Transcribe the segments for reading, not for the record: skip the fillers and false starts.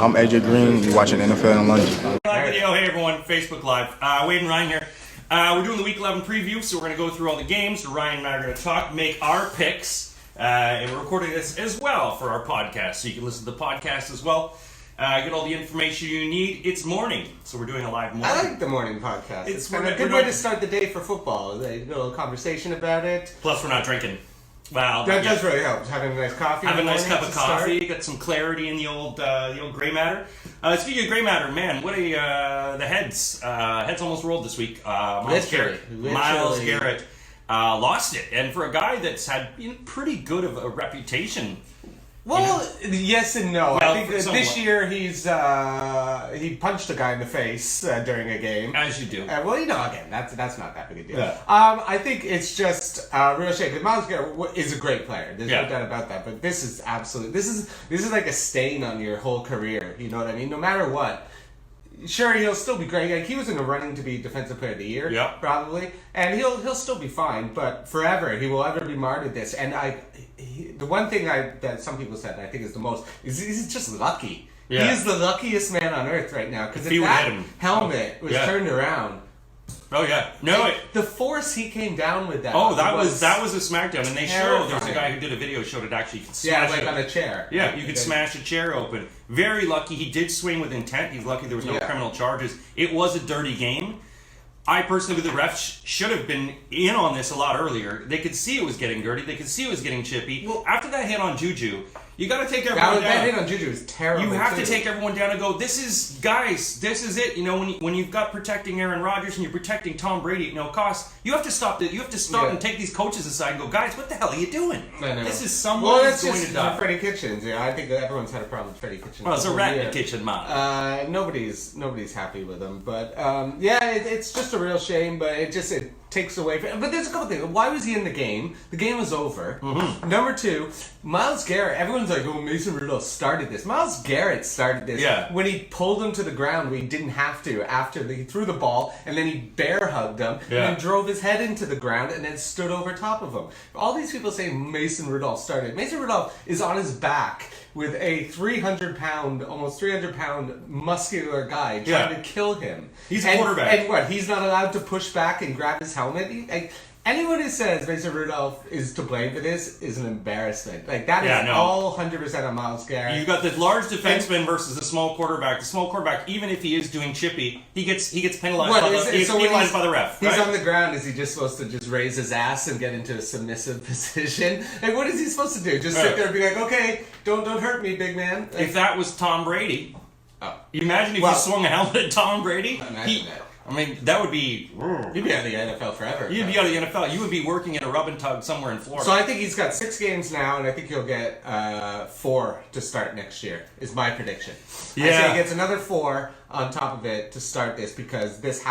I'm AJ Green. You're watching NFL in London. Live video. Hey everyone, Facebook Live. Wade and Ryan here. We're doing the Week 11 preview, so we're going to go through all the games. Ryan and I are going to talk, make our picks, and we're recording this as well for our podcast, so you can listen to the podcast as well. Get all the information you need. It's morning, so we're doing a live morning. I like the morning podcast. It's kind of a good way to start the day for football. A little conversation about it. Plus, we're not drinking. Wow, that does really help. Having a nice coffee. Have a nice cup of coffee. Got some clarity in the old gray matter. Speaking of gray matter, man, what the heads almost rolled this week. Myles Garrett lost it, and for a guy that's had pretty good of a reputation. Well, yes and no. Well, I think this year he punched a guy in the face during a game. As you do. Well, again, that's not that big a deal. Yeah. I think it's just a real shame. Because Myles Garrett is a great player. There's no doubt about that. But this is this is like a stain on your whole career. You know what I mean? No matter what. Sure, he'll still be great. Like, he was in the running to be Defensive Player of the Year, probably, and he'll still be fine. But forever, he will ever be marred at this. And the one thing that some people said, I think is the most, is he's just lucky. Yeah. He is the luckiest man on earth right now, because if that helmet was turned around. Oh yeah, the force he came down with that. Oh, that was a smackdown, and they showed there's a guy who did a video showed it actually. You could smash on a chair. Yeah, you could smash a chair open. Very lucky. He did swing with intent. He's lucky there was no criminal charges. It was a dirty game. I personally, with the refs, should have been in on this a lot earlier. They could see it was getting dirty. They could see it was getting chippy. Well, after that hit on Juju, you got to take everyone down. That hit on Juju is terrible. You have to take everyone down and go, this is it. When you've got protecting Aaron Rodgers and you're protecting Tom Brady at no cost, you have to stop and take these coaches aside and go, guys, what the hell are you doing? I know. This is someone who's going to die. Freddie Kitchens. Yeah, I think that everyone's had a problem with Freddie Kitchens. Well, it's a rat in the kitchen, man. Nobody's happy with him, but it's just a real shame. But it takes away from. But there's a couple things. Why was he in the game? The game was over. Mm-hmm. Number two, Myles Garrett. Everyone's like, oh, Mason Rudolph started this. Myles Garrett started this when he pulled him to the ground when he didn't have to. After he threw the ball, and then he bear hugged him, and then drove his head into the ground, and then stood over top of him. All these people say Mason Rudolph started. Mason Rudolph is on his back with a 300-pound, almost 300-pound muscular guy trying to kill him. He's a quarterback. And what? He's not allowed to push back and grab his helmet? Anyone who says Mason Rudolph is to blame for this is an embarrassment. That is all 100% on Myles Garrett. You've got the large defenseman versus the small quarterback. The small quarterback, even if he is doing chippy, he gets penalized by the ref. He's on the ground. Is he just supposed to just raise his ass and get into a submissive position? What is he supposed to do? Just sit there and be like, okay, don't hurt me, big man. If that was Tom Brady, you imagine if you swung a helmet at Tom Brady? Imagine that. I mean, that would be... You'd be out of the NFL forever. You'd be out of the NFL. You would be working in a rub and tug somewhere in Florida. So I think he's got 6 games now, and I think he'll get 4 to start next year, is my prediction. Yeah. I say he gets another 4 on top of it to start this, because this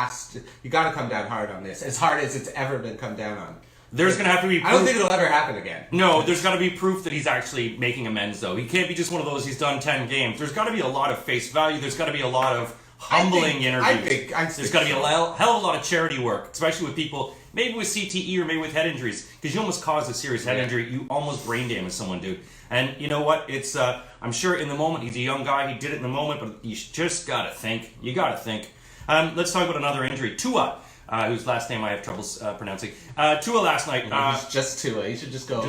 you got to come down hard on this, as hard as it's ever been come down on. There's going to have to be proof. I don't think it'll ever happen again. No, there's got to be proof that he's actually making amends, though. He can't be just one of those, he's done 10 games. There's got to be a lot of face value. There's got to be a lot of humbling interviews. There's got to be a hell of a lot of charity work, especially with people, maybe with CTE or maybe with head injuries, because you almost caused a serious head injury. You almost brain damage someone, dude. And you know what? It's I'm sure in the moment, he's a young guy, he did it in the moment, but you just got to think. You got to think. Let's talk about another injury. Tua, whose last name I have troubles pronouncing. Tua last night. He's just Tua. He should just go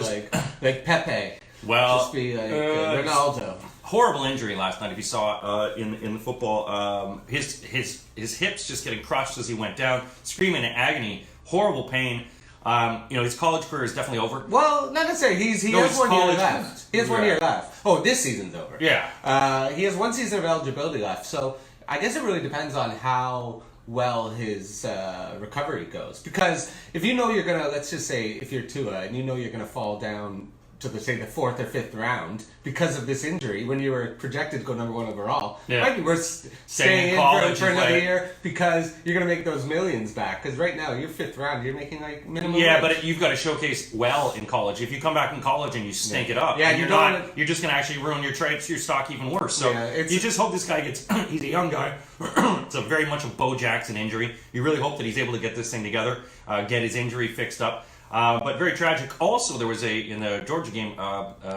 like Pepe. Well, just be like Ronaldo. Horrible injury last night. If you saw in the football, his hips just getting crushed as he went down, screaming in agony, horrible pain. His college career is definitely over. Well, not necessarily. He has 1 year left. He has 1 year left. Oh, this season's over. Yeah. He has 1 season of eligibility left. So I guess it really depends on how well his recovery goes. Because if you know you're gonna, let's just say, if you're Tua and you know you're gonna fall down to the 4th or 5th round because of this injury when you were projected to go number 1 overall. It might be worth staying in for another year because you're going to make those millions back. Because right now, you're 5th round, you're making like minimum wage. But you've got to showcase well in college. If you come back in college and you stink it up, you're just going to actually ruin your stock even worse. So you just hope this guy gets, he's a young guy. It's a very much a Bo Jackson injury. You really hope that he's able to get this thing together, get his injury fixed up. But very tragic. Also, there was in the Georgia game,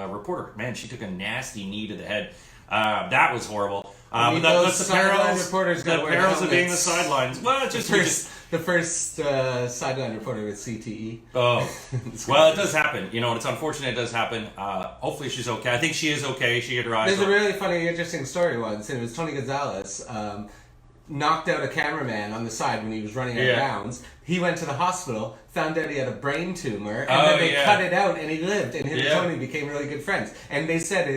reporter, man, she took a nasty knee to the head. That was horrible. But that's the perils. The perils of being the sidelines. Well, it's just the first sideline reporter with CTE. Oh, well, it does happen. You know, it's unfortunate. It does happen. Hopefully, she's okay. I think she is okay. She had her eyes. There's a really funny, interesting story once, and it was Tony Gonzalez. Knocked out a cameraman on the side when he was running out of bounds. He went to the hospital, found out he had a brain tumor, and then they cut it out, and he lived. And him and Tony became really good friends. And they said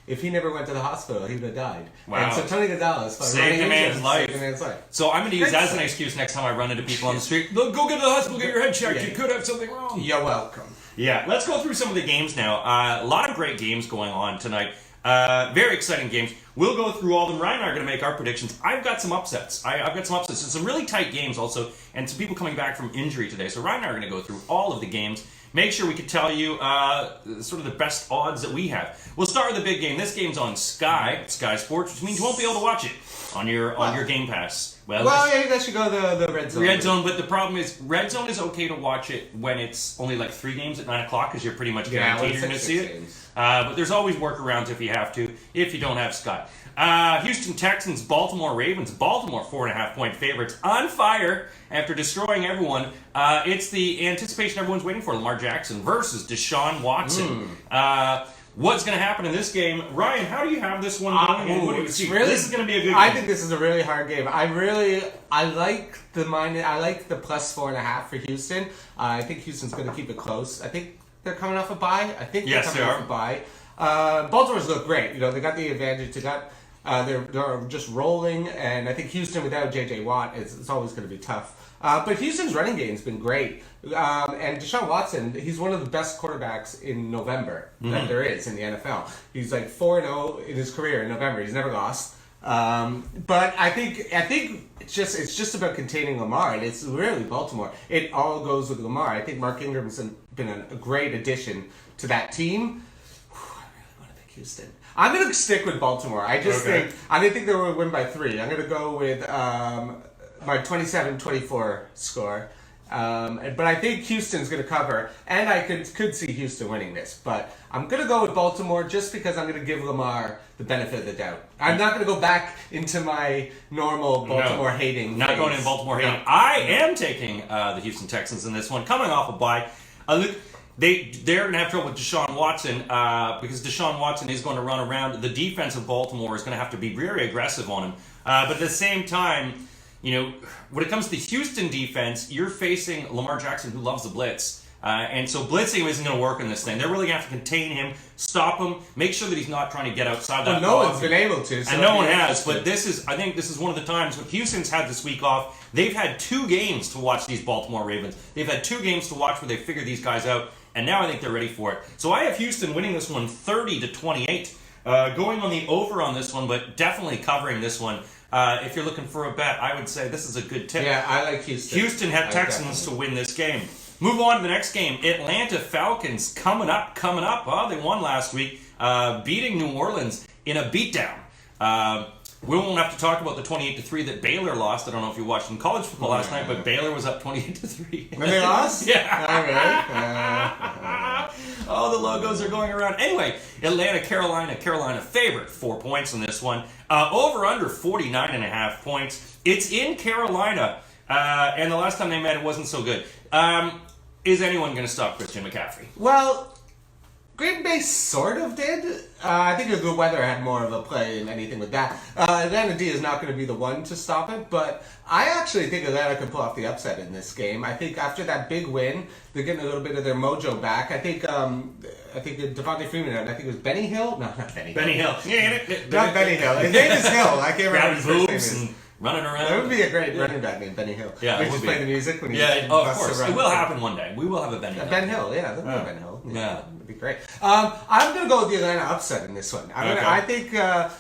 if he never went to the hospital, he would have died. Wow. And so Tony Gonzalez saved a man's life. So I'm going to use that as an excuse next time I run into people on the street. Look, go get to the hospital, get your head checked. You could have something wrong. You're welcome. Yeah, let's go through some of the games now. A lot of great games going on tonight. Very exciting games. We'll go through all of them. Ryan and I are going to make our predictions. I've got some upsets. I've got some upsets. It's some really tight games also, and some people coming back from injury today. So Ryan and I are going to go through all of the games. Make sure we can tell you sort of the best odds that we have. We'll start with the big game. This game's on Sky Sports, which means you won't be able to watch it on your Game Pass. Well, yeah, you guys should go the Red Zone. Red Zone, but the problem is Red Zone is okay to watch it when it's only like 3 games at 9 o'clock because you're pretty much guaranteed you're going to see it. But there's always workarounds if you have to, if you don't have Sky. Houston Texans, Baltimore Ravens. Baltimore 4.5-point favorites on fire after destroying everyone. It's the anticipation everyone's waiting for. Lamar Jackson versus Deshaun Watson. What's going to happen in this game? Ryan, how do you have this one going? What do you see? This is going to be a good game. I think this is a really hard game. I like the plus 4.5 for Houston. I think Houston's going to keep it close. I think they're coming off a bye. They're coming off a bye. Baltimore's look great. You know, they got the advantage. They're just rolling, and I think Houston without J.J. Watt it's always going to be tough. But Houston's running game's been great. And Deshaun Watson, he's one of the best quarterbacks in November that there is in the NFL. He's like 4-0 in his career in November. He's never lost. But I think it's just about containing Lamar, and it's really Baltimore. It all goes with Lamar. I think Mark Ingram's been a great addition to that team. I really want to pick Houston. I'm going to stick with Baltimore. I didn't think they would win by 3. I'm going to go with my 27-24 score. But I think Houston's going to cover, and I could see Houston winning this. But I'm going to go with Baltimore just because I'm going to give Lamar the benefit of the doubt. I'm not going to go back into my normal Baltimore hating. Not going in Baltimore hating. I am taking the Houston Texans in this one, coming off a bye. They're going to have trouble with Deshaun Watson because Deshaun Watson is going to run around. The defense of Baltimore is going to have to be very aggressive on him. But at the same time, you know, when it comes to the Houston defense, you're facing Lamar Jackson, who loves the blitz. And so blitzing isn't going to work in this thing. They're really going to have to contain him, stop him, make sure that he's not trying to get outside that box. No one's been able to. So and no one has. But I think this is one of the times when Houston's had this week off. They've had 2 games to watch these Baltimore Ravens. They've had 2 games to watch where they figure these guys out. And now I think they're ready for it. So I have Houston winning this one 30-28. Going on the over on this one, but definitely covering this one. If you're looking for a bet, I would say this is a good tip. Yeah, I like Houston. Houston had Texans to win this game. Move on to the next game. Atlanta Falcons coming up. Oh, they won last week, beating New Orleans in a beatdown. We won't have to talk about the 28-3 that Baylor lost. I don't know if you watched in college football last night, but Baylor was up 28-3. And they lost? Yeah. All right. Oh, the logos are going around. Anyway, Atlanta, Carolina favorite. 4 points in this one. Over under 49.5 points. It's in Carolina, and the last time they met, it wasn't so good. Is anyone going to stop Christian McCaffrey? Well, Green Bay sort of did. I think the weather had more of a play in anything with that. Atlanta D is not going to be the one to stop it, but I actually think Atlanta can pull off the upset in this game. I think after that big win, they're getting a little bit of their mojo back. I think Devontae Freeman, and I think it was Benny Hill. No, not Benny Hill. Benny Hill. Not Benny Hill. His name is Hill. I can't remember his first name. Running around. That would be a great running back named Benny Hill. Yeah, we just play the music when he of course. It will happen one day. We will have a Benny Hill. Ben Hill, yeah. There'll be a Ben Hill. Yeah. That'd be great. I'm going to go with the Atlanta upset in this one. I think Matt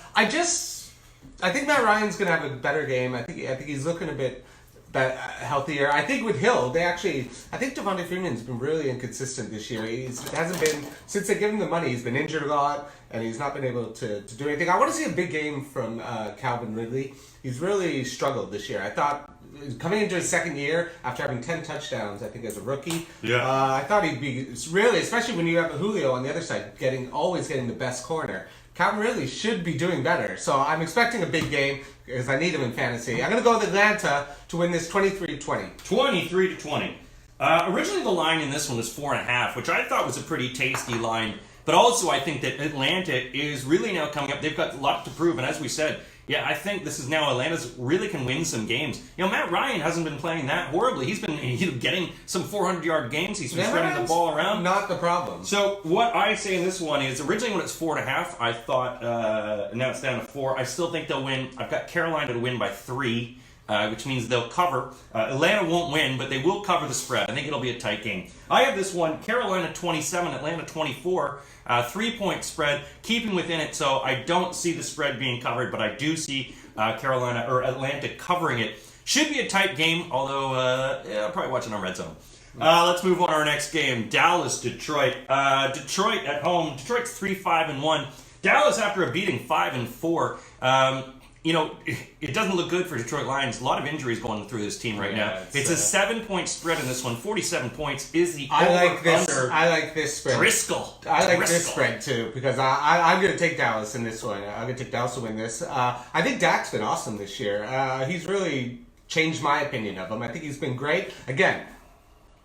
Ryan's going to have a better game. I think he's looking a bit healthier. I think with Hill, I think Devontae Freeman's been really inconsistent this year. Hasn't been, since they give him the money, he's been injured a lot, and he's not been able to do anything. I want to see a big game from Calvin Ridley. He's really struggled this year. I thought, coming into his second year, after having 10 touchdowns, I think as a rookie, I thought he'd be really, especially when you have Julio on the other side, always getting the best corner. Calvin Ridley should be doing better. So I'm expecting a big game because I need him in fantasy. I'm going to go with Atlanta to win this 23-20. 23-20. Originally, the line in this one was 4.5, which I thought was a pretty tasty line. But also, I think that Atlanta is really now coming up. They've got a lot to prove. And as we said, yeah, I think this is now Atlanta's really can win some games. You know, Matt Ryan hasn't been playing that horribly. He's been getting some 400-yard games. He's been spreading the ball around. Not the problem. So what I say in this one is originally when it's 4.5, I thought now it's down to 4. I still think they'll win. I've got Carolina to win by 3. Which means they'll cover. Atlanta won't win, but they will cover the spread. I think it'll be a tight game. I have this one, Carolina 27, Atlanta 24, 3-point spread, keeping within it, so I don't see the spread being covered, but I do see Carolina or Atlanta covering it. Should be a tight game, although I'll probably watch it on Red Zone. Let's move on to our next game, Dallas-Detroit. Detroit at home. Detroit's 3-5-1. Dallas, after a beating 5-4, you know, it doesn't look good for Detroit Lions. A lot of injuries going through this team right now. It's a 7-point spread in this one. 47 points is the I like this spread. Driscoll. I like this spread too because I'm going to take Dallas in this one. I'm going to take Dallas to win this. I think Dak's been awesome this year. He's really changed my opinion of him. I think he's been great. Again,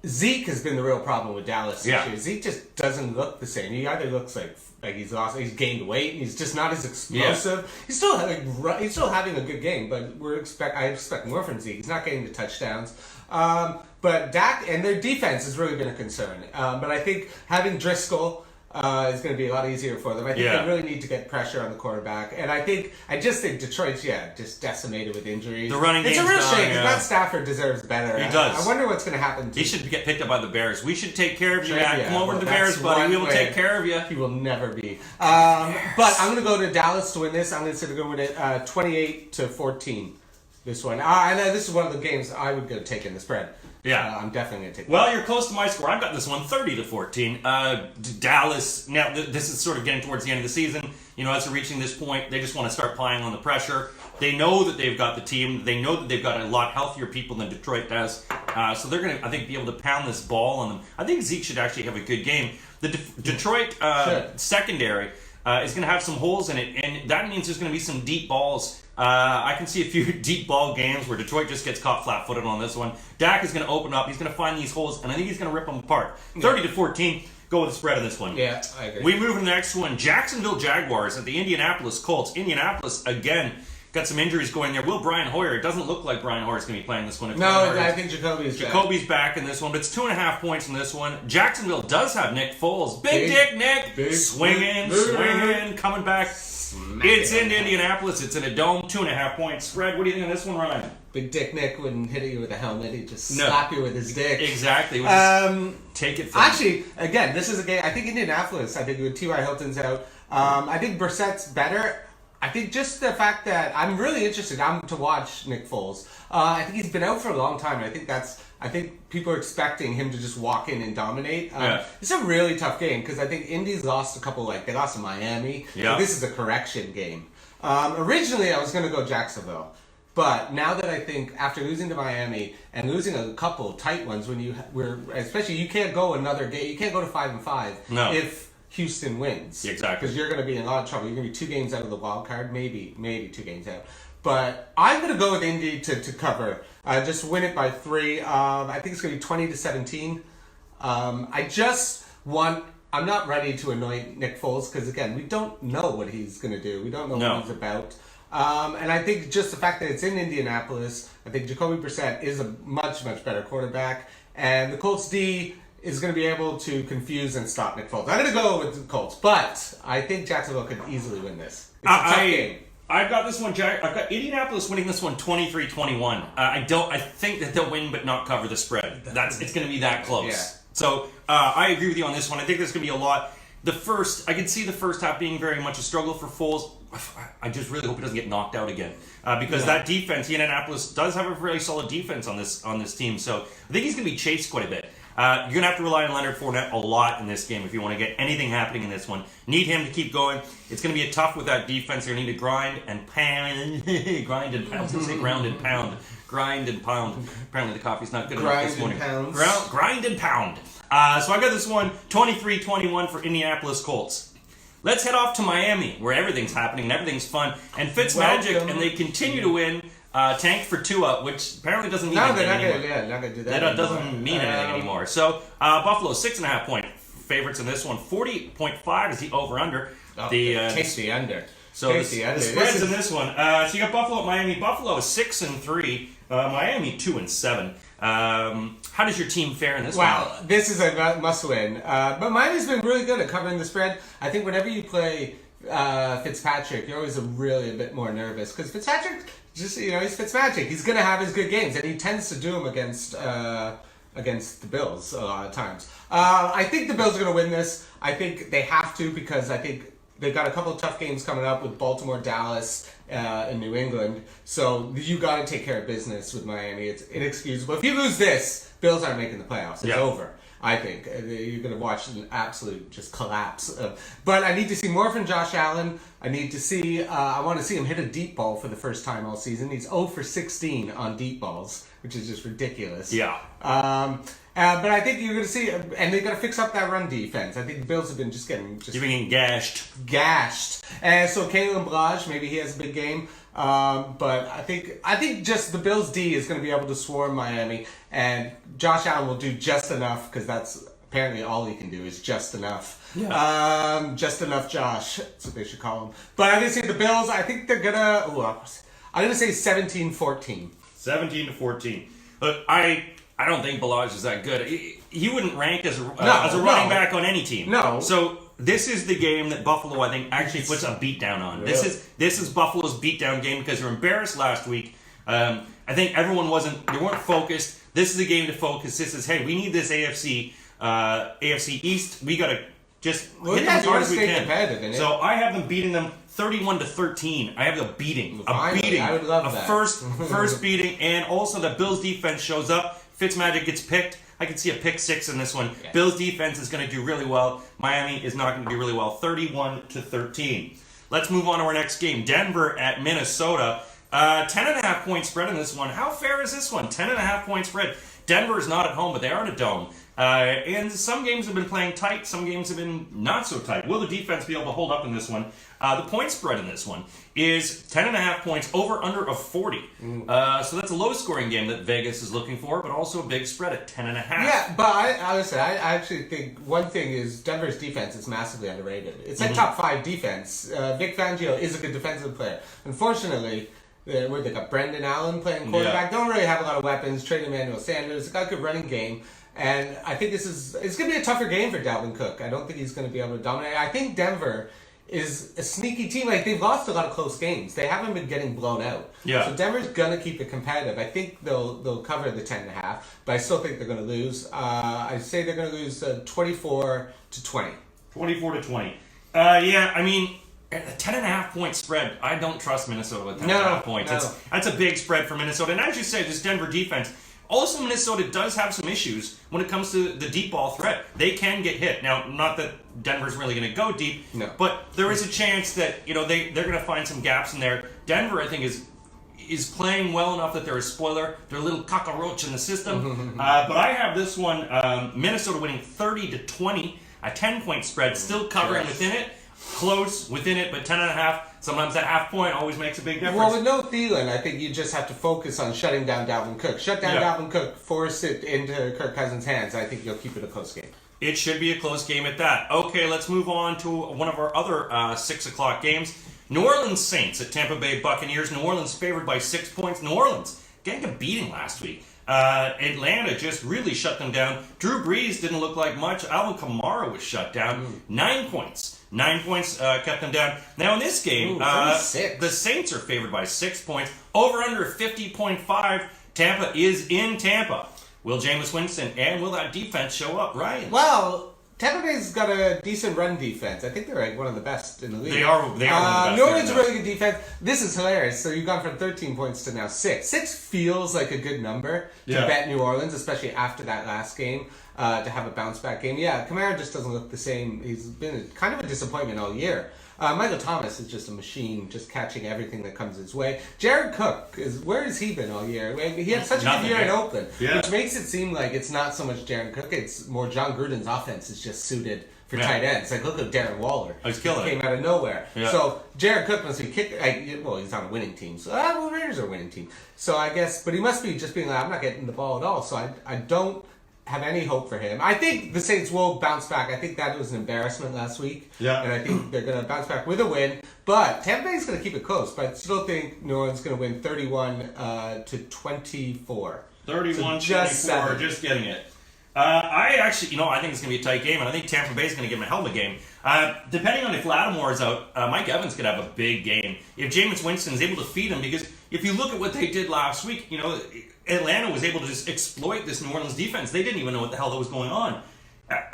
Zeke has been the real problem with Dallas this year. Zeke just doesn't look the same. He either looks like he's lost, he's gained weight, he's just not as explosive. Yeah. He's still having a good game, but I expect more from Zeke. He's not getting the touchdowns. But Dak and their defense has really been a concern. But I think having Driscoll is going to be a lot easier for them. I think they really need to get pressure on the quarterback. And I just think Detroit's, just decimated with injuries. The running game's It's a real shame. Matt Stafford deserves better. He does. I wonder what's going to happen to him. He should get picked up by the Bears. We should take care of you, Matt. Yeah, come over to the Bears, buddy. We will take care of you. He will never be. But I'm going to go to Dallas to win this. I'm going to go with it 28-14. This one. And this is one of the games I would go take in the spread. Yeah, I'm definitely going to take Well, you're close to my score. I've got this one 30-14. Dallas, now this is sort of getting towards the end of the season. You know, as they're reaching this point, they just want to start piling on the pressure. They know that they've got the team. They know that they've got a lot healthier people than Detroit does. So they're going to, I think, be able to pound this ball on them. I think Zeke should actually have a good game. The Detroit secondary is going to have some holes in it, and that means there's going to be some deep balls. I can see a few deep ball games where Detroit just gets caught flat-footed on this one. Dak is going to open up. He's going to find these holes, and I think he's going to rip them apart. 30-14. Go with the spread on this one. Yeah, I agree. We move to the next one. Jacksonville Jaguars at the Indianapolis Colts. Indianapolis, again, got some injuries going there. Will Brian Hoyer? It doesn't look like Brian Hoyer's going to be playing this one. I think Jacoby's back in this one, but it's 2.5 points in this one. Jacksonville does have Nick Foles. Big Dick Nick. Swinging, coming back. It's in Indianapolis. It's in a dome. 2.5 points spread. What do you think of this one, Ryan? Big Dick Nick wouldn't hit you with a helmet. He'd just slap you with his dick. Exactly. Take it from Actually, again, this is a game. I think Indianapolis, with T.Y. Hilton's out. I think Brissett's better. I think just the fact that I'm really interested to watch Nick Foles. I think he's been out for a long time, and I think people are expecting him to just walk in and dominate. It's a really tough game because I think Indy's lost a couple. They lost to Miami. Yeah. So this is a correction game. Originally, I was going to go Jacksonville, but now that I think after losing to Miami and losing a couple tight ones, especially you can't go another game. You can't go to 5-5 if Houston wins. Exactly. Because you're going to be in a lot of trouble. You're going to be 2 games out of the wild card, maybe 2 games out. But I'm going to go with Indy to cover. Just win it by 3. I think it's going to be 20-17. I'm not ready to anoint Nick Foles because, again, we don't know what he's going to do. We don't know what he's about. And I think just the fact that it's in Indianapolis, I think Jacoby Brissett is a much, much better quarterback. And the Colts D is going to be able to confuse and stop Nick Foles. I'm going to go with the Colts, but I think Jacksonville could easily win this. It's a tough game. I've got this one. I've got Indianapolis winning this one 23-21. I think that they'll win but not cover the spread. It's going to be that close. Yeah. So I agree with you on this one. I think there's going to be a lot. I can see the first half being very much a struggle for Foles. I just really hope he doesn't get knocked out again because that defense, Indianapolis does have a very solid defense on this team. So I think he's going to be chased quite a bit. You're going to have to rely on Leonard Fournette a lot in this game if you want to get anything happening in this one. Need him to keep going. It's going to be tough with that defense. They're going to need to grind and pound. Grind and pound. I was going to say ground and pound. Grind and pound. Apparently the coffee's not good enough this morning. Grind and pound. So I got this one 23-21 for Indianapolis Colts. Let's head off to Miami, where everything's happening and everything's fun. And Fitzmagic, and they continue to win. Tank for Tua, which apparently doesn't mean anything anymore. Not going to do that. That doesn't mean anything anymore. So Buffalo 6.5 point favorites in this one. 40.5 is the over/under. Take the under. So the spreads in this one. So you got Buffalo at Miami. Buffalo is 6-3. Miami 2-7. How does your team fare in this one? Well, this is a must-win. But Miami's been really good at covering the spread. I think whenever you play Fitzpatrick, you're always really a bit more nervous because Fitzpatrick, he's Fitzmagic. He's going to have his good games, and he tends to do them against the Bills a lot of times. I think the Bills are going to win this. I think they have to because I think they've got a couple of tough games coming up with Baltimore, Dallas, and New England. So you got to take care of business with Miami. It's inexcusable. If you lose this, Bills aren't making the playoffs. It's over. I think you're going to watch an absolute just collapse. But I need to see more from Josh Allen. I need to see. I want to see him hit a deep ball for the first time all season. He's 0 for 16 on deep balls, which is just ridiculous. Yeah. But I think you're going to see, and they've got to fix up that run defense. I think the Bills have been getting gashed. And so Kalen Balaj, maybe he has a big game. But I think just the Bills D is going to be able to swarm Miami, and Josh Allen will do just enough because that's apparently all he can do is just enough. Yeah. Just enough, Josh. That's what they should call him. But I'm going to say the Bills. I think they're gonna. I'm going to say 17-14. 17-14. Look, I don't think Balaj is that good. He wouldn't rank as a running back on any team. No. So this is the game that Buffalo, I think, actually puts a beatdown on. Really? This is Buffalo's beatdown game because they were embarrassed last week. I think everyone they weren't focused. This is a game to focus. This is, hey, we need this AFC East. We got to just hit them as hard as we can. So I have them beating them 31-13. I have a beating. I would love that. First beating, and also the Bills defense shows up. Fitzmagic gets picked. I can see a pick 6 in this one. Yeah. Bills defense is going to do really well. Miami is not going to do really well. 31-13. Let's move on to our next game. Denver at Minnesota. 10.5 point spread in this one. How fair is this one? 10.5 point spread. Denver is not at home, but they are in a dome. And some games have been playing tight. Some games have been not so tight. Will the defense be able to hold up in this one? The point spread in this one is 10.5 points, over under of 40. So that's a low-scoring game that Vegas is looking for, but also a big spread at 10.5. Yeah, but I actually think one thing is Denver's defense is massively underrated. It's a top 5 defense. Vic Fangio is a good defensive player. Unfortunately, they got Brendan Allen playing quarterback. Don't really have a lot of weapons. Trade Emmanuel Sanders. Got a good running game. And I think it's going to be a tougher game for Dalvin Cook. I don't think he's going to be able to dominate. I think Denver is a sneaky team. Like, they've lost a lot of close games. They haven't been getting blown out. Yeah. So Denver's going to keep it competitive. I think they'll cover the 10.5, but I still think they're going to lose. I say they're going to lose 24-20. 24-20. Yeah, I mean, a 10.5 point spread. I don't trust Minnesota with 10.5 points. No. That's a big spread for Minnesota. And as you say, this Denver defense. Also, Minnesota does have some issues when it comes to the deep ball threat. They can get hit. Now, not that Denver's really going to go deep, but there is a chance that they're going to find some gaps in there. Denver, I think, is playing well enough that they're a spoiler. They're a little cockroach in the system. But I have this one, Minnesota winning 30-20, a 10-point spread, still covering within it. Close within it, but 10.5. Sometimes that half point always makes a big difference. Well, with no Thielen, I think you just have to focus on shutting down Dalvin Cook. Shut down Dalvin Cook, force it into Kirk Cousins' hands. I think you'll keep it a close game. It should be a close game at that. Okay, let's move on to one of our other 6 o'clock games. New Orleans Saints at Tampa Bay Buccaneers. New Orleans favored by 6 points. New Orleans getting a beating last week. Atlanta just really shut them down. Drew Brees didn't look like much. Alvin Kamara was shut down. 9 points. 9 points kept them down. Now in this game, the Saints are favored by 6 points. Over under 50.5. Tampa is in Tampa. Will Jameis Winston and will that defense show up, Ryan? Well, Tampa Bay's got a decent run defense. I think they're like one of the best in the league. They are one of the best. New Orleans a really good defense. This is hilarious. So you've gone from 13 points to now 6. 6 feels like a good number to bet New Orleans, especially after that last game, to have a bounce back game. Yeah, Kamara just doesn't look the same. He's been kind of a disappointment all year. Michael Thomas is just a machine, just catching everything that comes his way. Jared Cook, where has he been all year? He had such a good year in Oakland, which makes it seem like it's not so much Jared Cook, it's more John Gruden's offense is just suited for for tight ends. Like, look at Darren Waller. He's killing it. Came out of nowhere. Yeah. So Jared Cook must be well, he's on a winning team. So the Raiders are a winning team. So I guess, but he must be just being like, I'm not getting the ball at all. So I don't have any hope for him. I think the Saints will bounce back. I think that was an embarrassment last week. Yeah. And I think they're going to bounce back with a win. But Tampa Bay's going to keep it close. But I still think New Orleans is going to win 31-24. 31-24, just getting it. I actually, I think it's going to be a tight game, and I think Tampa Bay is going to give him a hell of a game. Depending on if Lattimore is out, Mike Evans could have a big game. If Jameis Winston is able to feed him, because if you look at what they did last week, Atlanta was able to just exploit this New Orleans defense. They didn't even know what the hell that was going on.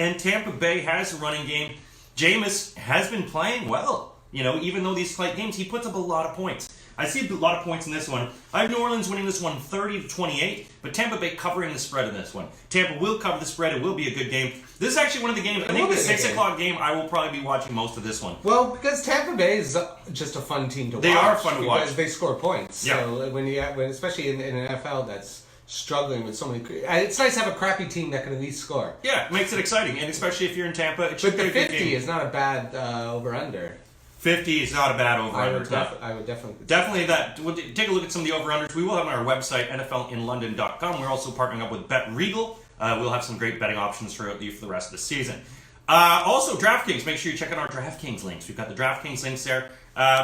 And Tampa Bay has a running game. Jameis has been playing well. Even though these tight games, he puts up a lot of points. I see a lot of points in this one. I have New Orleans winning this one 30-28, but Tampa Bay covering the spread in this one. Tampa will cover the spread. It will be a good game. This is actually one of the games, I think the 6 o'clock game, I will probably be watching most of this one. Well, because Tampa Bay is just a fun team to watch. They are fun to watch. Because they score points. Yeah. So when especially in an NFL that's struggling with so many... It's nice to have a crappy team that can at least score. Yeah, it makes it exciting, and especially if you're in Tampa. It should But be the a good 50 game. is not a bad over-under. 50 is not a bad over-under. I would definitely... Definitely that. We'll take a look at some of the over-unders. We will have on our website, NFLinLondon.com. We're also partnering up with Bet Regal. We'll have some great betting options for the rest of the season. Also, DraftKings. Make sure you check out our DraftKings links. We've got the DraftKings links there.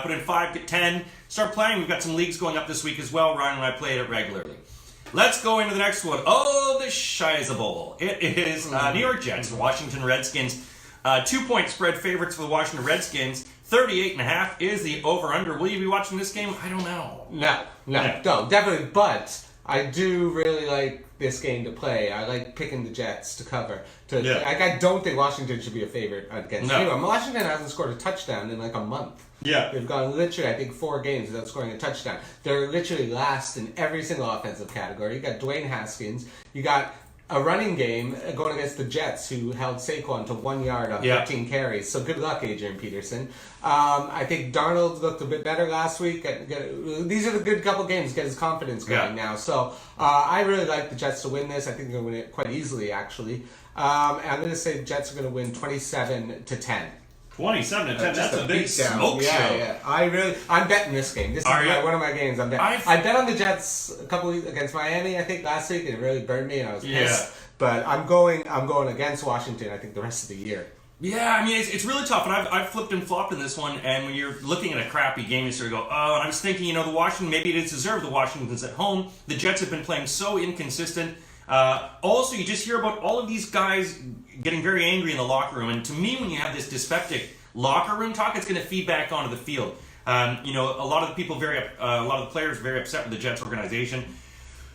Put in 5, get 10. Start playing. We've got some leagues going up this week as well. Ryan and I play it regularly. Let's go into the next one. Oh, the Shiza Bowl. It is New York Jets, Washington Redskins. 2-point spread favorites for the Washington Redskins. 38.5 is the over-under. Will you be watching this game? I don't know. No, definitely. But I do really like this game to play. I like picking the Jets to cover. I don't think Washington should be a favorite against anyone. Washington hasn't scored a touchdown in like a month. Yeah. They've gone literally, I think, 4 games without scoring a touchdown. They're literally last in every single offensive category. You got Dwayne Haskins. You got a running game going against the Jets, who held Saquon to 1 yard on 13 carries. So good luck, Adrian Peterson. I think Darnold looked a bit better last week. These are the good couple games to get his confidence going now. So I really like the Jets to win this. I think they're going to win it quite easily, actually. And I'm going to say the Jets are going to win 27-10. 27-10. That's a big smoke show. Yeah. I'm betting this game. This is one of my games. I'm betting. I bet on the Jets a couple weeks against Miami, I think, last week, and it really burned me, and I was pissed. But I'm going against Washington, I think, the rest of the year. Yeah, I mean, it's really tough, and I've flipped and flopped in this one, and when you're looking at a crappy game, you sort of go, oh, and I was thinking, the Washington, maybe it is deserved. The Washington's at home. The Jets have been playing so inconsistent. Also, you just hear about all of these guys getting very angry in the locker room, and to me, when you have this dyspeptic locker room talk, it's going to feed back onto the field. A lot of the people a lot of the players very upset with the Jets organization.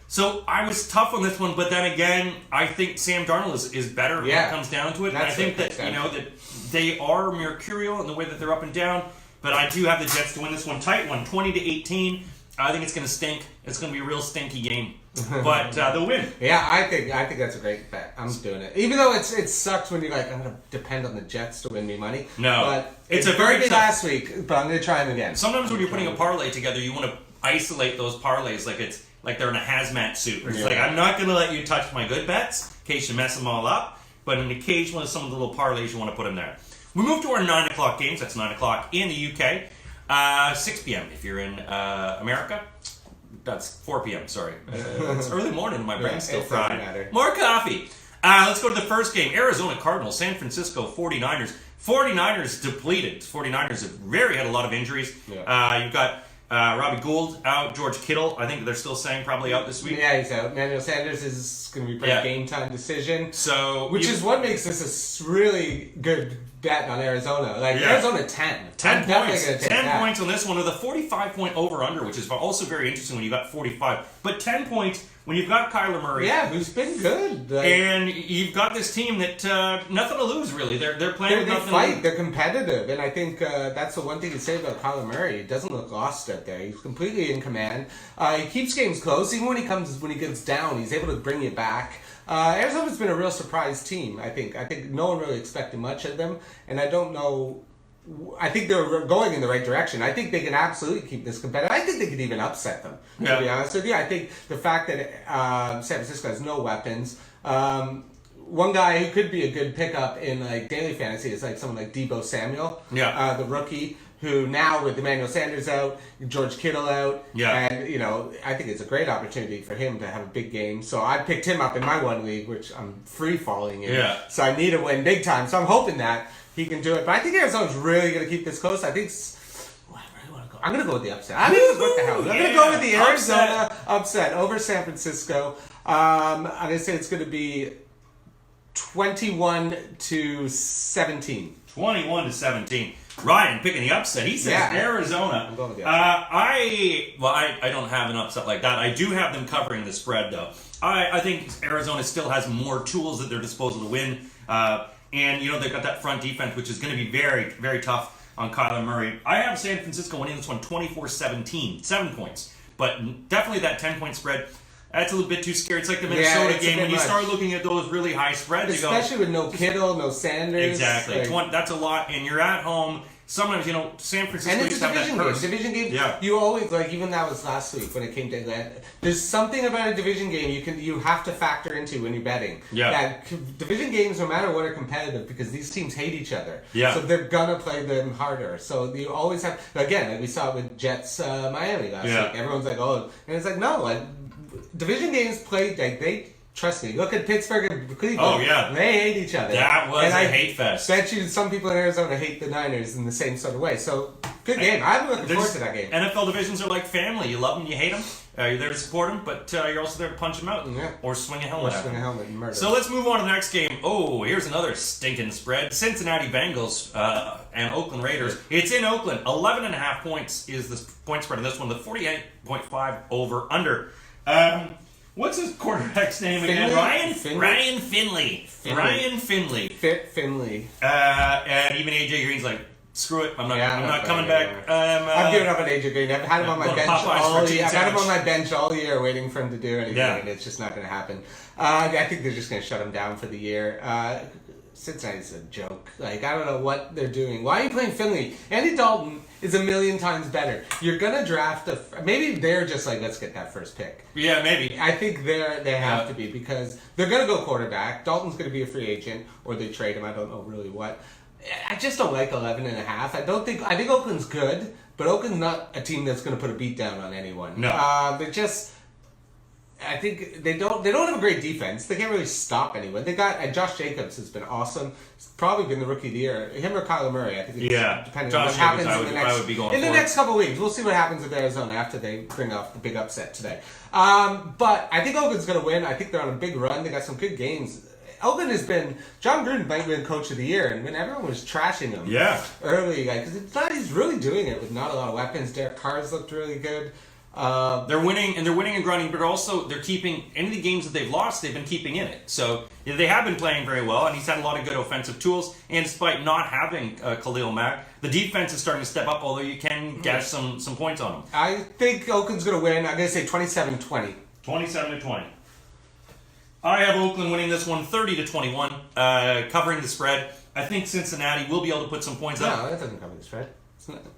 So I was tough on this one, but then again, I think Sam Darnold is better when it comes down to it. And I think that that they are mercurial in the way that they're up and down. But I do have the Jets to win this one tight, 20-18. I think it's going to stink. It's going to be a real stinky game, but they'll win. Yeah, I think that's a great bet. I'm doing it, even though it sucks when you're like, I'm going to depend on the Jets to win me money. No, but it's a very very big last week, but I'm going to try them again. Sometimes when you're putting a parlay together, you want to isolate those parlays like they're in a hazmat suit. It's like, I'm not going to let you touch my good bets in case you mess them all up. But in occasionally some of the little parlays you want to put in there. We move to our 9 o'clock games. That's 9 o'clock in the UK. 6 p.m. if you're in America. That's 4 p.m. Sorry. It's early morning. My brain's still fried. More coffee. Let's go to the first game. Arizona Cardinals, San Francisco 49ers. 49ers depleted. 49ers have had a lot of injuries. Yeah. You've got Robbie Gould out. George Kittle, I think they're still saying probably out this week. Yeah, he's out. Emmanuel Sanders is going to be a game time decision. So, which is what makes this a really good bet on Arizona. Arizona 10. 10 points. 10 points on this one with a 45-point over-under, which is also very interesting when you got 45. But 10 points when you've got Kyler Murray. Yeah, who's been good. And you've got this team that nothing to lose, really. They're playing with nothing. They fight. They're competitive. And I think that's the one thing to say about Kyler Murray. He doesn't look lost out there. He's completely in command. He keeps games close. Even when he gets down, he's able to bring you back. Arizona's been a real surprise team, I think. I think no one really expected much of them. And I don't know... I think they're going in the right direction. I think they can absolutely keep this competitive. I think they could even upset them, to be honest with you. I think the fact that San Francisco has no weapons, one guy who could be a good pickup in like daily fantasy is like someone like Deebo Samuel, the rookie, who now with Emmanuel Sanders out, George Kittle out, and I think it's a great opportunity for him to have a big game. So I picked him up in my one league, which I'm free falling in. Yeah. So I need to win big time. So I'm hoping that he can do it. But I think Arizona's really going to keep this close. I think. I'm going to go with the upset. I mean, what the hell? I'm going to go with the Arizona upset over San Francisco. I'm going to say it's going to be 21-17. 21-17. Ryan picking the upset. He says Arizona. I'm going with the upset. I don't have an upset like that. I do have them covering the spread, though. I think Arizona still has more tools at their disposal to win. And, they've got that front defense, which is going to be very, very tough on Kyler Murray. I have San Francisco winning this one 24-17. 7 points. But definitely that 10-point spread. That's a little bit too scary. It's like the Minnesota game. When you start looking at those really high spreads, especially with no Kittle, no Sanders. Exactly. That's a lot. And you're at home. Sometimes, San Francisco and it's a division game. Division game, you always, even that was last week when it came to Atlanta. There's something about a division game you have to factor into when you're betting. Yeah. That division games, no matter what, are competitive because these teams hate each other. Yeah. So they're going to play them harder. So you always have, again, like we saw it with Jets Miami last week. Everyone's like, oh, and it's like, no, division games play, they trust me. Look at Pittsburgh and Cleveland. Oh, yeah. They hate each other. That was a hate fest. Bet you some people in Arizona hate the Niners in the same sort of way. So, good game. I'm looking forward to that game. NFL divisions are like family. You love them, you hate them. You're there to support them, but you're also there to punch them out. Yeah. Or swing a helmet at them. And murder. So, let's move on to the next game. Oh, here's another stinking spread. Cincinnati Bengals and Oakland Raiders. It's in Oakland. 11.5 points is the point spread in this one. The 48.5 over under. What's his quarterback's name again? Ryan Finley. Ryan Finley. Finley. And even AJ Green's like, screw it. I'm not coming back. I've given up on AJ Green. I've had him on my bench all year. I've had him on my bench all year, waiting for him to do anything, and it's just not going to happen. I think they're just going to shut him down for the year. Cincinnati's a joke. I don't know what they're doing. Why are you playing Finley? Andy Dalton is a million times better. You're gonna draft maybe they're just like, let's get that first pick. Yeah, maybe. I think they have to be because they're gonna go quarterback. Dalton's gonna be a free agent or they trade him. I don't know really what. I just don't like 11.5. I think Oakland's good, but Oakland's not a team that's gonna put a beat down on anyone. No. I think they don't have a great defense. They can't really stop anyone. They got Josh Jacobs has been awesome. He's probably been the rookie of the year. Him or Kyler Murray. I think depending on what happens in the next couple of weeks. We'll see what happens with Arizona after they bring off the big upset today. But I think Oakland's going to win. I think they're on a big run. They got some good games. Oakland has been John Gruden might win Coach of the Year, and when everyone was trashing him early, because he's really doing it with not a lot of weapons. Derek Carr's looked really good. They're winning and grinding, but also they're keeping any of the games that they've lost. They've been keeping in it, so they have been playing very well. And he's had a lot of good offensive tools. And despite not having Khalil Mack, the defense is starting to step up. Although you can get some points on them. I think Oakland's going to win. I'm going to say 27-20. 27-20. I have Oakland winning this one, 30-21, covering the spread. I think Cincinnati will be able to put some points up. No, that doesn't cover the spread.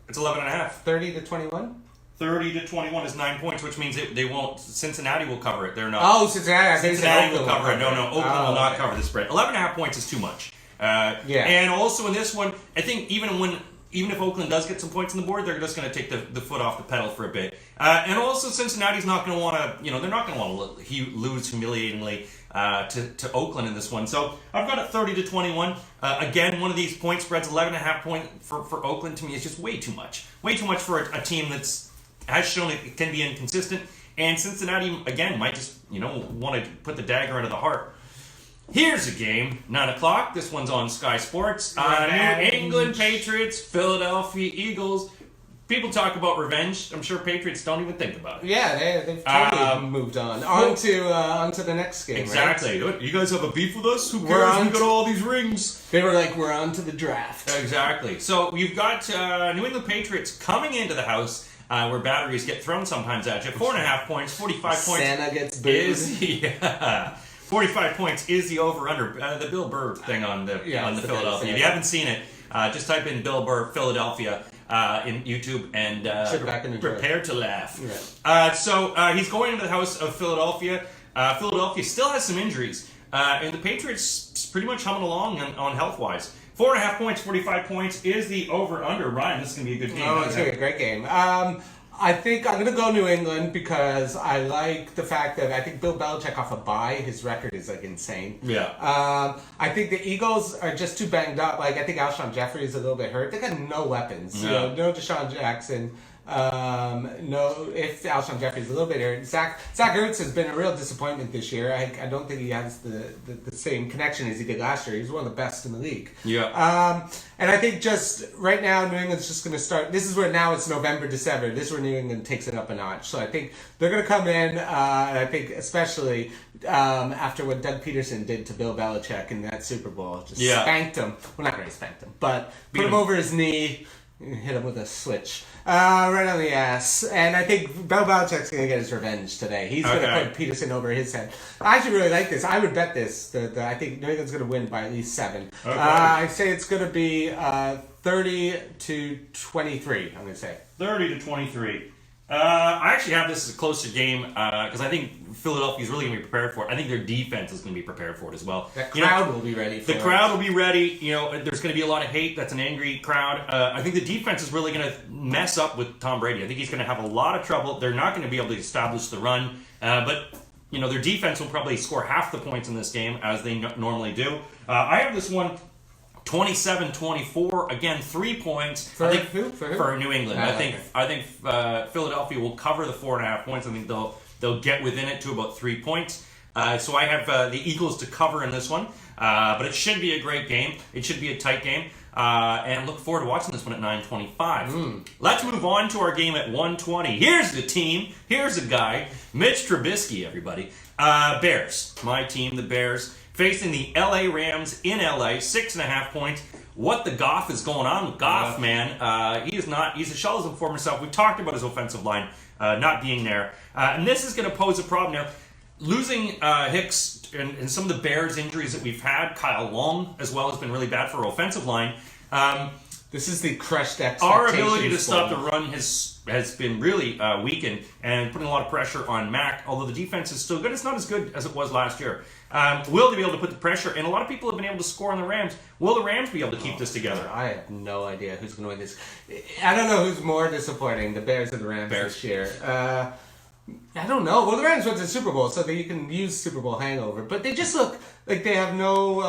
It's 11.5. 30-21. 30-21 is 9 points, which means they won't. Cincinnati will cover it. They're not. Oh, Cincinnati will cover it. No, Oakland will not cover the spread. 11.5 points is too much. And also in this one, I think even if Oakland does get some points on the board, they're just going to take the foot off the pedal for a bit. And also Cincinnati's not going to want to. They're not going to want to lose humiliatingly to Oakland in this one. So I've got it 30-21. Again, one of these point spreads, 11.5 point for Oakland to me is just way too much. Way too much for a team has shown it can be inconsistent, and Cincinnati again might just want to put the dagger into the heart. Here's a game, 9 o'clock. This one's on Sky Sports. New England Patriots, Philadelphia Eagles. People talk about revenge. I'm sure Patriots don't even think about it. Yeah, they've totally moved on. On to the next game. Exactly. Right? You guys have a beef with us? Who cares? We got all these rings. They were like, we're on to the draft. Exactly. So you've got New England Patriots coming into the house. Where batteries get thrown sometimes at you. 4.5 points, 45 points. Santa gets booed. 45 points is the over/under. The Bill Burr thing on the Philadelphia. If you haven't seen it, just type in Bill Burr Philadelphia in YouTube and prepare to laugh. Yeah. So he's going into the house of Philadelphia. Philadelphia still has some injuries. And the Patriots pretty much humming along on health-wise. 4.5 points, 45 points is the over-under. Ryan, this is going to be a good game. Oh, it's going to be a great game. I think I'm going to go New England because I like the fact that I think Bill Belichick off a bye, his record is like insane. Yeah. I think the Eagles are just too banged up. Like I think Alshon Jeffrey is a little bit hurt. They got no weapons. Yeah. No Deshaun Jackson. No, if Alshon Jeffrey's a little bit hurt. Zach Ertz has been a real disappointment this year. I don't think he has the same connection as he did last year. He's one of the best in the league. Yeah. And I think just right now, New England's just going to start. This is where now it's November, December. This is where New England takes it up a notch. So I think they're going to come in, and I think especially after what Doug Peterson did to Bill Belichick in that Super Bowl. Just spanked him. Well, not really spanked him, but put him over his knee, hit him with a switch. Right on the ass. And I think Bill Belichick's going to get his revenge today. He's going to put Peterson over his head. I actually really like this. I would bet this. I think New England's going to win by at least 7. Okay. I say it's going to be 30-23, I'm going to say. 30-23. I actually have this as a closer game because I think Philadelphia's really going to be prepared for it. I think their defense is going to be prepared for it as well. That crowd will be ready for it. The crowd will be ready. There's going to be a lot of hate. That's an angry crowd. I think the defense is really going to mess up with Tom Brady. I think he's going to have a lot of trouble. They're not going to be able to establish the run. But their defense will probably score half the points in this game as they normally do. I have this one 27-24. Again, 3 points. For New England. I think Philadelphia will cover the 4.5 points. I think they'll get within it to about 3 points. So I have the Eagles to cover in this one. But it should be a great game. It should be a tight game. And look forward to watching this one at 9:25. Let's move on to our game at 1:20. Here's the team. Here's a guy. Mitch Trubisky, everybody. Bears. My team, the Bears. Facing the LA Rams in LA, 6.5 points. What the Goff is going on with Goff, man? He's a shell of his former self. We talked about his offensive line not being there. And this is going to pose a problem now. Losing Hicks and some of the Bears injuries that we've had, Kyle Long as well has been really bad for our offensive line. This is the crushed expectations. Our ability to stop the run has been really weakened and putting a lot of pressure on Mac, although the defense is still good. It's not as good as it was last year. Will they be able to put the pressure? And a lot of people have been able to score on the Rams. Will the Rams be able to keep this together? I have no idea who's going to win this. I don't know who's more disappointing, the Bears or the Rams this year. I don't know. Well, the Rams went to the Super Bowl, so that you can use Super Bowl hangover. But they just look like they have no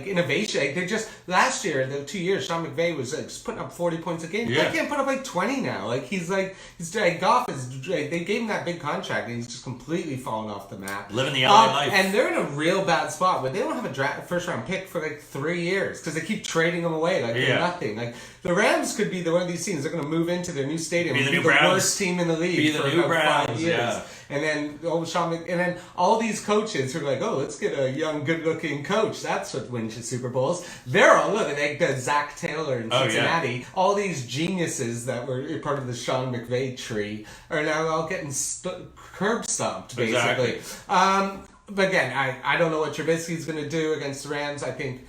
innovation. Like they just last year, the 2 years, Sean McVay was just putting up 40 points a game. Yeah. They can't put up 20 now. He's Goff is. They gave him that big contract, and he's just completely fallen off the map. Living the LA life. And they're in a real bad spot, but they don't have a first round pick for 3 years because they keep trading them away they're nothing. The Rams could be one of these teams. They're going to move into their new stadium, be the worst team in the league for new about 5 years. Yeah. And then all these coaches who are like, let's get a young, good-looking coach. That's what wins you Super Bowls. They're all like the Zach Taylor in Cincinnati. Yeah. All these geniuses that were part of the Sean McVay tree are now all getting curb stomped, basically. Exactly. But again, I don't know what Trubisky's going to do against the Rams. I think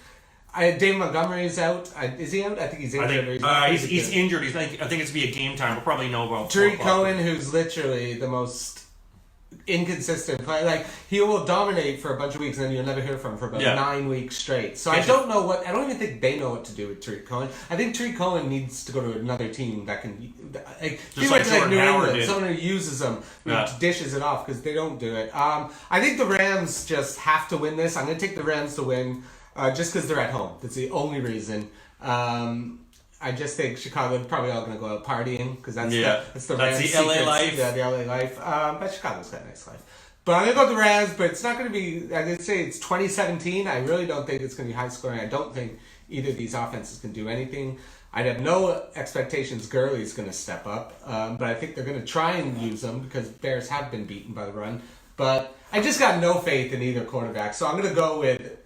David Montgomery is out. Is he out? I think he's injured. He's injured. I think it's going to be a game time. We'll probably know about Tariq Cohen, who's literally the most inconsistent player. He will dominate for a bunch of weeks and then you'll never hear from him for about 9 weeks straight. So I don't even think they know what to do with Tariq Cohen. I think Tariq Cohen needs to go to another team that can he went to New England, someone who uses them, who dishes it off, because they don't do it. I think the Rams just have to win this. I'm going to take the Rams to win just because they're at home. That's the only reason. I just think Chicago probably all going to go out partying because that's the Rams' LA life. Yeah, the LA life. But Chicago's got a nice life. But I'm going to go with the Rams, but it's not going to be, I'm going to say it's 2017. I really don't think it's going to be high scoring. I don't think either of these offenses can do anything. I'd have no expectations Gurley's going to step up, but I think they're going to try and use him because Bears have been beaten by the run. But I just got no faith in either quarterback, so I'm going to go with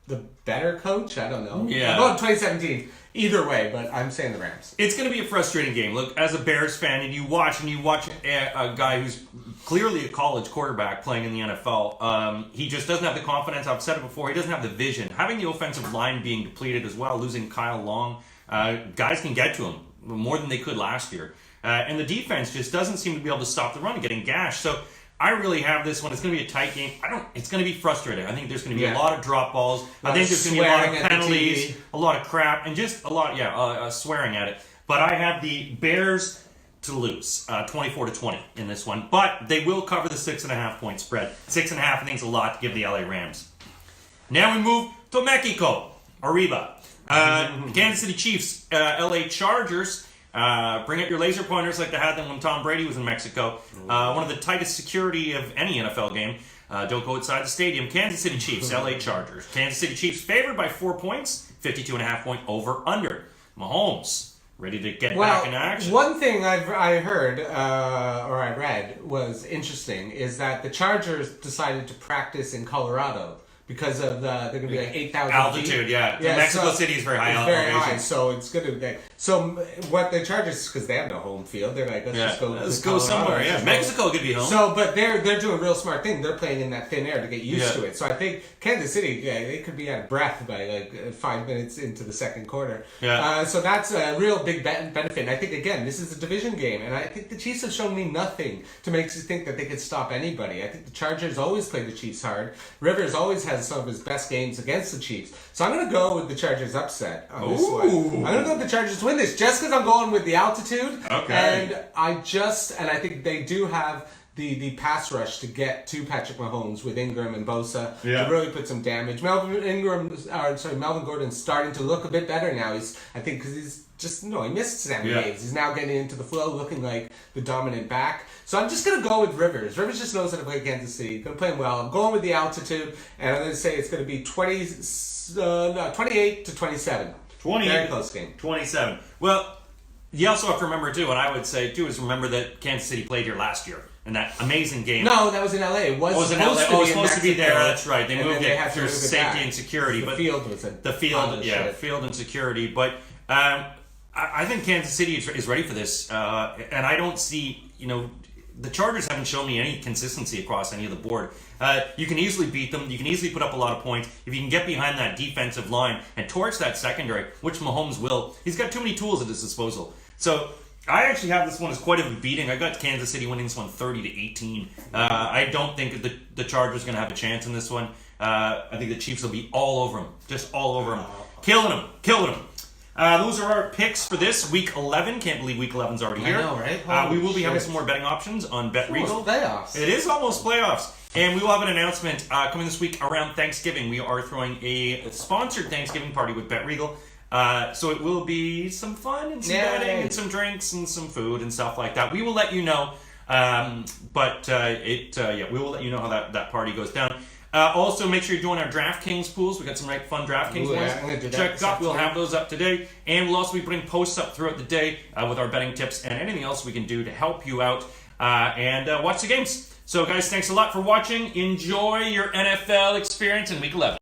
the better coach. I don't know. Yeah. I'm going 2017. Either way, but I'm saying the Rams. It's going to be a frustrating game. Look, as a Bears fan, and you watch a guy who's clearly a college quarterback playing in the NFL. He just doesn't have the confidence. I've said it before. He doesn't have the vision. Having the offensive line being depleted as well, losing Kyle Long, guys can get to him more than they could last year. And the defense just doesn't seem to be able to stop the run, getting gashed. So I really have this one. It's going to be a tight game. It's going to be frustrating. I think there's going to be a lot of drop balls. I think there's going to be a lot of penalties, a lot of crap, and just a lot, swearing at it. But I have the Bears to lose, 24-20 in this one. But they will cover the 6.5 point spread. 6.5, I think, is a lot to give the LA Rams. Now we move to Mexico. Arriba. Kansas City Chiefs, LA Chargers. Bring up your laser pointers like they had them when Tom Brady was in Mexico. One of the tightest security of any NFL game. Don't go outside the stadium. Kansas City Chiefs, LA Chargers. Kansas City Chiefs favored by 4 points. 52.5 point over under. Mahomes ready to get back in action. One thing I heard or I read was interesting is that the Chargers decided to practice in Colorado. Because of they're going to be like 8,000 altitude, feet. yeah. Mexico City is very high elevation. Very high, so it's going to be. So what the Chargers, because they have no home field, they're like, let's go somewhere. Yeah, Mexico could be home. So, but they're doing a real smart thing. They're playing in that thin air to get used to it. So I think Kansas City, they could be out of breath by like 5 minutes into the second quarter. Yeah. So that's a real big benefit. And I think again, this is a division game, and I think the Chiefs have shown me nothing to make you think that they could stop anybody. I think the Chargers always play the Chiefs hard. Rivers always has some of his best games against the Chiefs. So I'm going to go with the Chargers upset on this one. I'm going to go with the Chargers to win this just because I'm going with the altitude. Okay. And I think they do have the pass rush to get to Patrick Mahomes with Ingram and Bosa to really put some damage. Melvin Gordon's starting to look a bit better now. Because he's just, he missed 7 games. He's now getting into the flow, looking like the dominant back. So I'm just going to go with Rivers. Rivers just knows how to play Kansas City. Going to play him well. I'm going with the altitude, and I'm going to say it's going to be 28-27. 28. Very close game. 27. Well, you also have to remember, too, what I would say, too, is remember that Kansas City played here last year in that amazing game. No, that was in LA. It was supposed to be there. That's right. They moved it for safety and security. The field was field and security. But I think Kansas City is ready for this. And I don't see, the Chargers haven't shown me any consistency across any of the board. You can easily beat them. You can easily put up a lot of points. If you can get behind that defensive line and torch that secondary, which Mahomes will, he's got too many tools at his disposal. So I actually have this one as quite a beating. I got Kansas City winning this one 30-18. I don't think the Chargers are going to have a chance in this one. I think the Chiefs will be all over them. Just all over them. Killing them. Those are our picks for this week 11. Can't believe week 11's already here. I know, right? We will be having some more betting options on Bet Regal. Playoffs. It is almost playoffs. And we will have an announcement coming this week around Thanksgiving. We are throwing a sponsored Thanksgiving party with Bet Regal. So it will be some fun and some betting and some drinks and some food and stuff like that. We will let you know. We will let you know how that party goes down. Also, make sure you join our DraftKings pools. We got some fun DraftKings ones. Check up. We'll have those up today. And we'll also be putting posts up throughout the day with our betting tips and anything else we can do to help you out and watch the games. So, guys, thanks a lot for watching. Enjoy your NFL experience in Week 11.